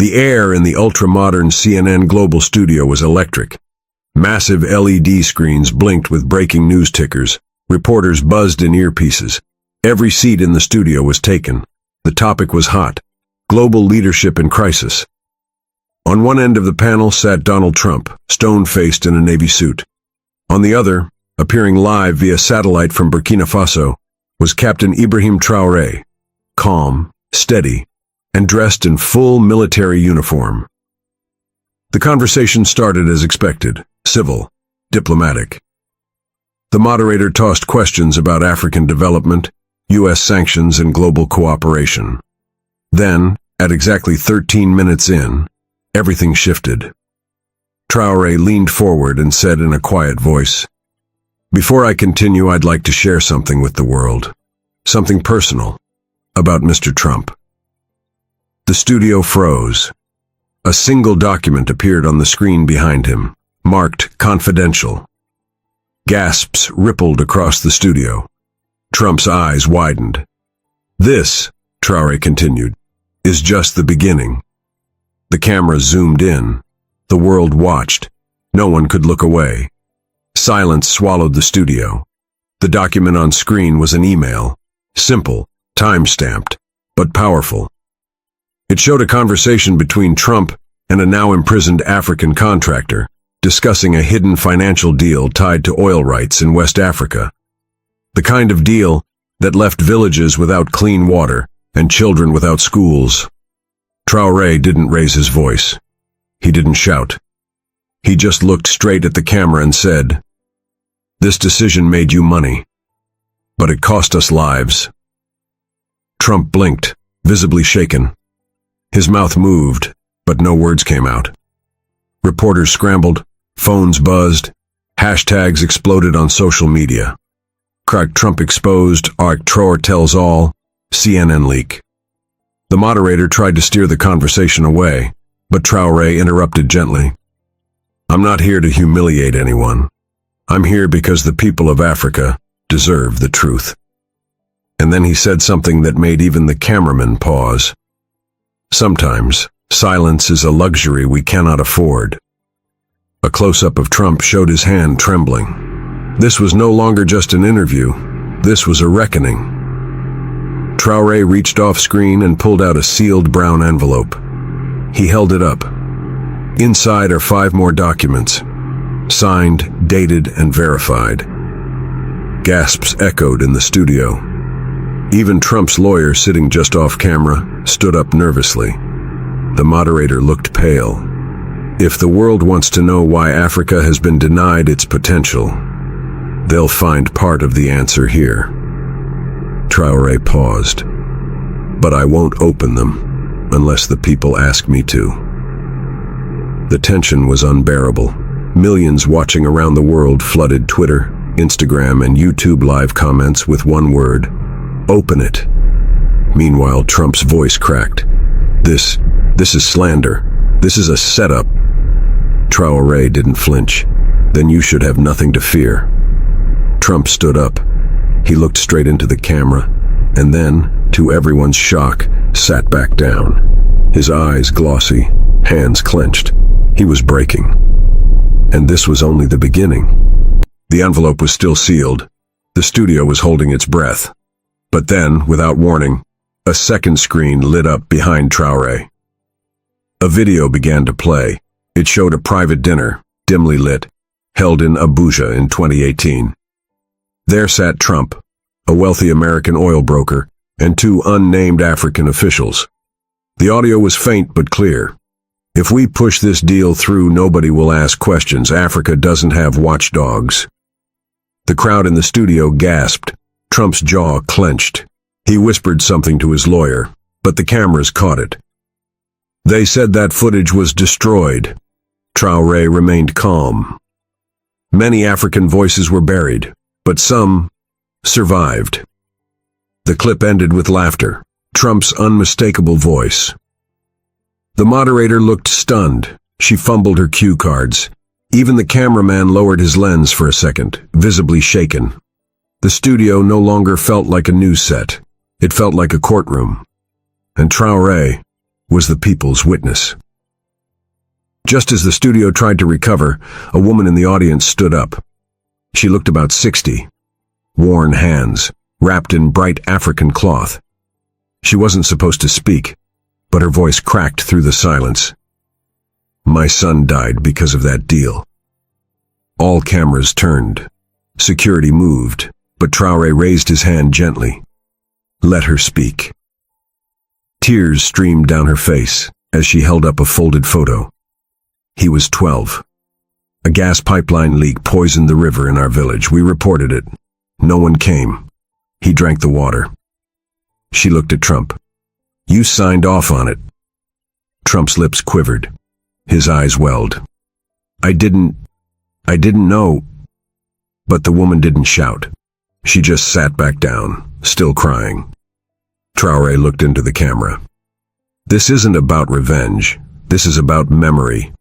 The air in the ultra-modern CNN Global studio was electric. Massive LED screens blinked with breaking news tickers. Reporters buzzed in earpieces. Every seat in the studio was taken. The topic was hot: global leadership in crisis. On one end of the panel sat Donald Trump, stone-faced in a navy suit. On the other, appearing live via satellite from Burkina Faso, was Captain Ibrahim Traoré, calm, steady, and dressed in full military uniform. The conversation started as expected, civil, diplomatic. The moderator tossed questions about African development, U.S. sanctions, and global cooperation. Then, at exactly 13 minutes in, everything shifted. Traoré leaned forward and said in a quiet voice, "Before I continue, I'd like to share something with the world. Something personal, about Mr. Trump." The studio froze. A single document appeared on the screen behind him, marked confidential. Gasps rippled across the studio. Trump's eyes widened. "This," Traoré continued, "is just the beginning." The camera zoomed in. The world watched. No one could look away. Silence swallowed the studio. The document on screen was an email. Simple, time-stamped, but powerful. It showed a conversation between Trump and a now-imprisoned African contractor, discussing a hidden financial deal tied to oil rights in West Africa. The kind of deal that left villages without clean water and children without schools. Traoré didn't raise his voice. He didn't shout. He just looked straight at the camera and said, "This decision made you money, but it cost us lives." Trump blinked, visibly shaken. His mouth moved, but no words came out. Reporters scrambled, phones buzzed, hashtags exploded on social media. Crack Trump exposed, Arc Troer tells all, CNN leak. The moderator tried to steer the conversation away, but Traoré interrupted gently. "I'm not here to humiliate anyone. I'm here because the people of Africa deserve the truth." And then he said something that made even the cameraman pause. "Sometimes, silence is a luxury we cannot afford." A close-up of Trump showed his hand trembling. This was no longer just an interview. This was a reckoning. Traoré reached off-screen and pulled out a sealed brown envelope. He held it up. Inside are 5 more documents, signed, dated, and verified. Gasps echoed in the studio. Even Trump's lawyer, sitting just off camera, stood up nervously. The moderator looked pale. If the world wants to know why Africa has been denied its potential, they'll find part of the answer here. Traoré paused. "But I won't open them unless the people ask me to." The tension was unbearable. Millions watching around the world flooded Twitter, Instagram, and YouTube live comments with one word: "Open it." Meanwhile, Trump's voice cracked. This is slander. This is a setup." Traoré didn't flinch. "Then you should have nothing to fear." Trump stood up. He looked straight into the camera, and then, to everyone's shock, sat back down. His eyes glossy, hands clenched. He was breaking. And this was only the beginning. The envelope was still sealed. The studio was holding its breath. But then, without warning, a second screen lit up behind Traoré. A video began to play. It showed a private dinner, dimly lit, held in Abuja in 2018. There sat Trump, a wealthy American oil broker, and 2 unnamed African officials. The audio was faint but clear. "If we push this deal through, nobody will ask questions. Africa doesn't have watchdogs." The crowd in the studio gasped. Trump's jaw clenched. He whispered something to his lawyer, but the cameras caught it. "They said that footage was destroyed." Traoré remained calm. Many African voices were buried, but some survived. The clip ended with laughter, Trump's unmistakable voice. The moderator looked stunned. She fumbled her cue cards. Even the cameraman lowered his lens for a second, visibly shaken. The studio no longer felt like a news set. It felt like a courtroom. And Traoré, was the people's witness. Just as the studio tried to recover, a woman in the audience stood up. She looked about 60, worn hands, wrapped in bright African cloth. She wasn't supposed to speak, but her voice cracked through the silence. My son died because of that deal. All cameras turned. Security moved, but Traoré raised his hand gently. Let her speak. Tears streamed down her face as she held up a folded photo. He was 12. A gas pipeline leak poisoned the river in our village. We reported it. No one came. He drank the water. She looked at Trump. You signed off on it. Trump's lips quivered. His eyes welled. I didn't know. But the woman didn't shout. She just sat back down, still crying. Traoré looked into the camera. This isn't about revenge. This is about memory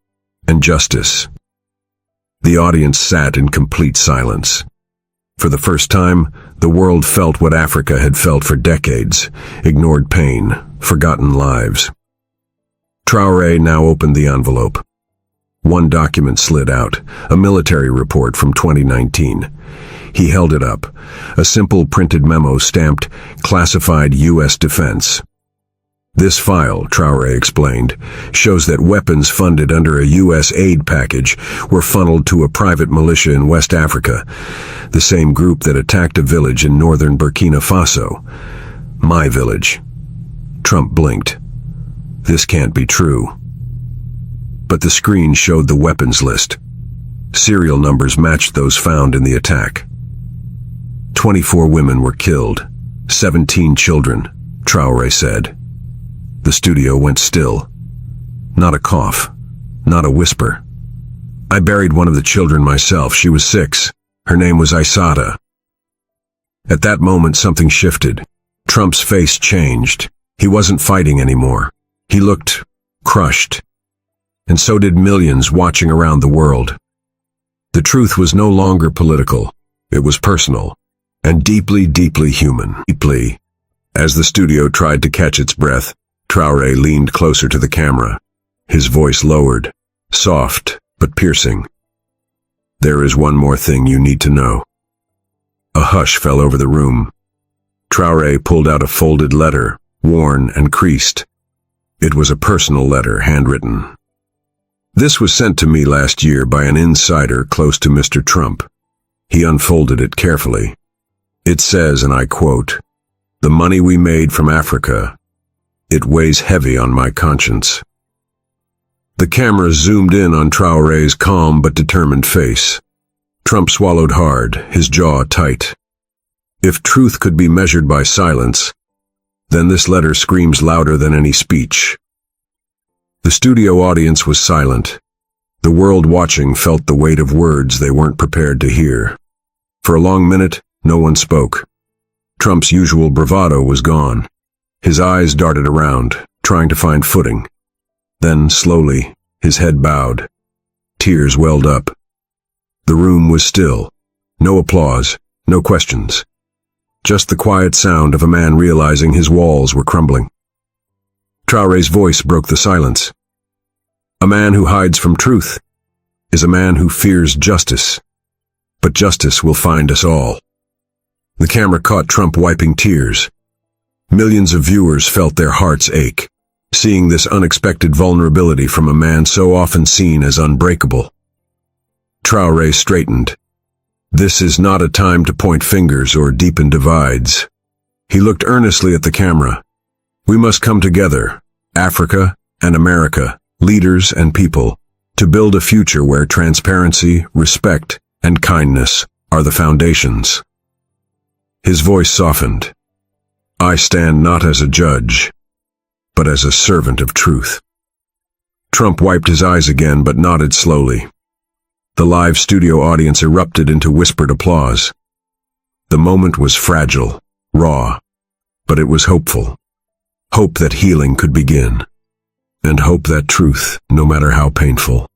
and justice. The audience sat in complete silence. For the first time, the world felt what Africa had felt for decades: ignored pain, forgotten lives. Traoré now opened the envelope. One document slid out, a military report from 2019. He held it up, a simple printed memo stamped, "Classified U.S. Defense." This file, Traoré explained, shows that weapons funded under a U.S. aid package were funneled to a private militia in West Africa, the same group that attacked a village in northern Burkina Faso. My village. Trump blinked. This can't be true. But the screen showed the weapons list. Serial numbers matched those found in the attack. 24 women were killed, 17 children, Traoré said. The studio went still. Not a cough, not a whisper. I buried one of the children myself. She was 6. Her name was Aissata. At that moment, something shifted. Trump's face changed. He wasn't fighting anymore. He looked crushed. And so did millions watching around the world. The truth was no longer political. It was personal. And deeply, deeply human. Deeply. As the studio tried to catch its breath, Traoré leaned closer to the camera. His voice lowered, soft but piercing. There is one more thing you need to know. A hush fell over the room. Traoré pulled out a folded letter, worn and creased. It was a personal letter, handwritten. This was sent to me last year by an insider close to Mr. Trump. He unfolded it carefully. It says, and I quote, "The money we made from Africa, it weighs heavy on my conscience." The camera zoomed in on Traoré's calm but determined face. Trump swallowed hard, his jaw tight. If truth could be measured by silence, then this letter screams louder than any speech. The studio audience was silent. The world watching felt the weight of words they weren't prepared to hear. For a long minute, no one spoke. Trump's usual bravado was gone. His eyes darted around, trying to find footing. Then, slowly, his head bowed. Tears welled up. The room was still. No applause, no questions. Just the quiet sound of a man realizing his walls were crumbling. Traoré's voice broke the silence. A man who hides from truth is a man who fears justice. But justice will find us all. The camera caught Trump wiping tears. Millions of viewers felt their hearts ache, seeing this unexpected vulnerability from a man so often seen as unbreakable. Traoré straightened. This is not a time to point fingers or deepen divides. He looked earnestly at the camera. We must come together, Africa and America, leaders and people, to build a future where transparency, respect, and kindness are the foundations. His voice softened. I stand not as a judge, but as a servant of truth. Trump wiped his eyes again but nodded slowly. The live studio audience erupted into whispered applause. The moment was fragile, raw, but it was hopeful. Hope that healing could begin, and hope that truth, no matter how painful,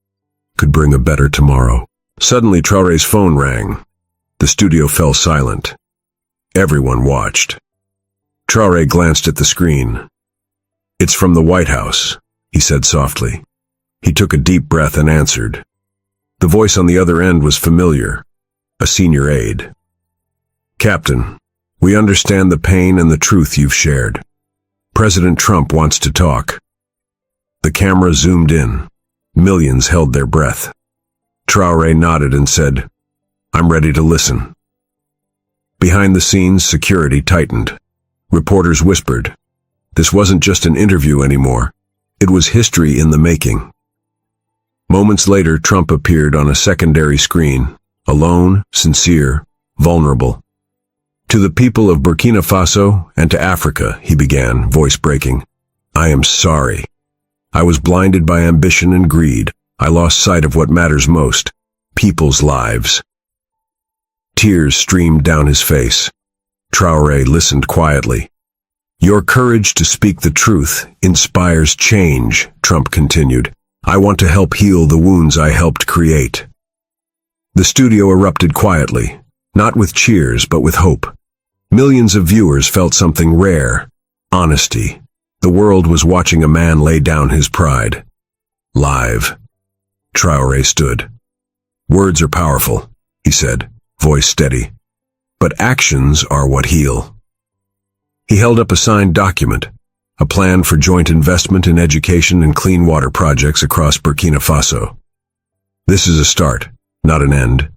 could bring a better tomorrow. Suddenly, Traoré's phone rang. The studio fell silent. Everyone watched. Traoré glanced at the screen. "It's from the White House," he said softly. He took a deep breath and answered. The voice on the other end was familiar, a senior aide. "Captain, we understand the pain and the truth you've shared. President Trump wants to talk." The camera zoomed in. Millions held their breath. Traoré nodded and said, "I'm ready to listen." Behind the scenes, security tightened. Reporters whispered. This wasn't just an interview anymore. It was history in the making. Moments later, Trump appeared on a secondary screen, alone, sincere, vulnerable. "To the people of Burkina Faso and to Africa," he began, voice breaking, "I am sorry. I was blinded by ambition and greed. I lost sight of what matters most, people's lives." Tears streamed down his face. Traoré listened quietly. "Your courage to speak the truth inspires change," Trump continued. "I want to help heal the wounds I helped create." The studio erupted quietly, not with cheers but with hope. Millions of viewers felt something rare, honesty. The world was watching a man lay down his pride. Live. Traoré stood. "Words are powerful," he said, voice steady. "But actions are what heal." He held up a signed document, a plan for joint investment in education and clean water projects across Burkina Faso. "This is a start, not an end."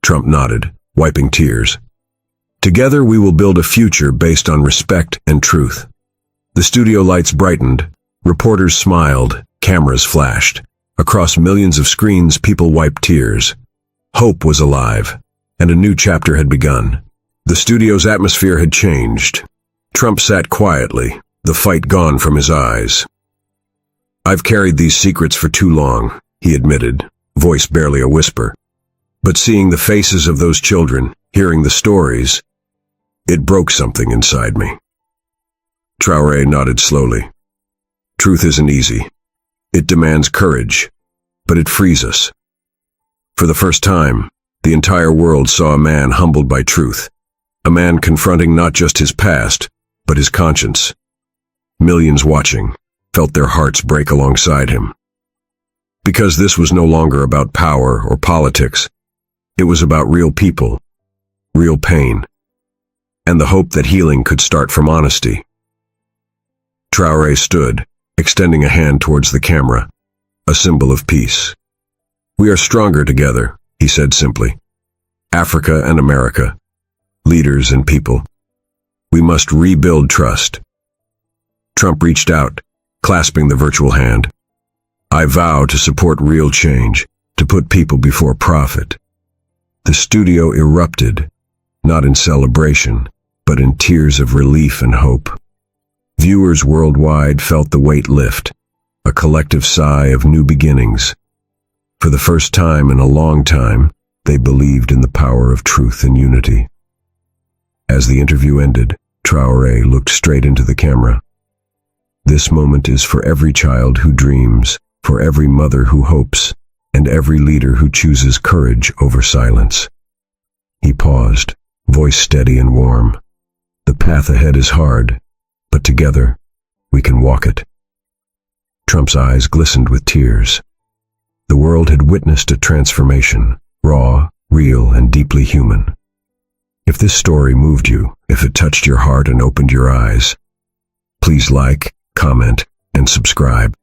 Trump nodded, wiping tears. "Together we will build a future based on respect and truth." The studio lights brightened, reporters smiled, cameras flashed. Across millions of screens, people wiped tears. Hope was alive, and a new chapter had begun. The studio's atmosphere had changed. Trump sat quietly, the fight gone from his eyes. "I've carried these secrets for too long," he admitted, voice barely a whisper. "But seeing the faces of those children, hearing the stories, it broke something inside me." Traoré nodded slowly. "Truth isn't easy. It demands courage, but it frees us." For the first time, the entire world saw a man humbled by truth, a man confronting not just his past, but his conscience. Millions watching felt their hearts break alongside him. Because this was no longer about power or politics. It was about real people, real pain, and the hope that healing could start from honesty. Traoré stood, extending a hand towards the camera, a symbol of peace. "We are stronger together," he said simply. "Africa and America, leaders and people. We must rebuild trust." Trump reached out, clasping the virtual hand. "I vow to support real change, to put people before profit." The studio erupted, not in celebration, but in tears of relief and hope. Viewers worldwide felt the weight lift, a collective sigh of new beginnings. For the first time in a long time, they believed in the power of truth and unity. As the interview ended, Traoré looked straight into the camera. "This moment is for every child who dreams, for every mother who hopes, and every leader who chooses courage over silence." He paused, voice steady and warm. "The path ahead is hard, but together, we can walk it." Trump's eyes glistened with tears. The world had witnessed a transformation, raw, real, and deeply human. If this story moved you, if it touched your heart and opened your eyes, please like, comment, and subscribe.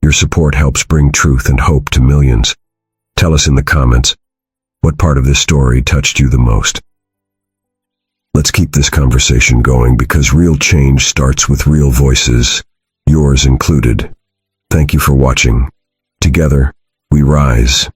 Your support helps bring truth and hope to millions. Tell us in the comments, what part of this story touched you the most? Let's keep this conversation going because real change starts with real voices, yours included. Thank you for watching. Together, we rise.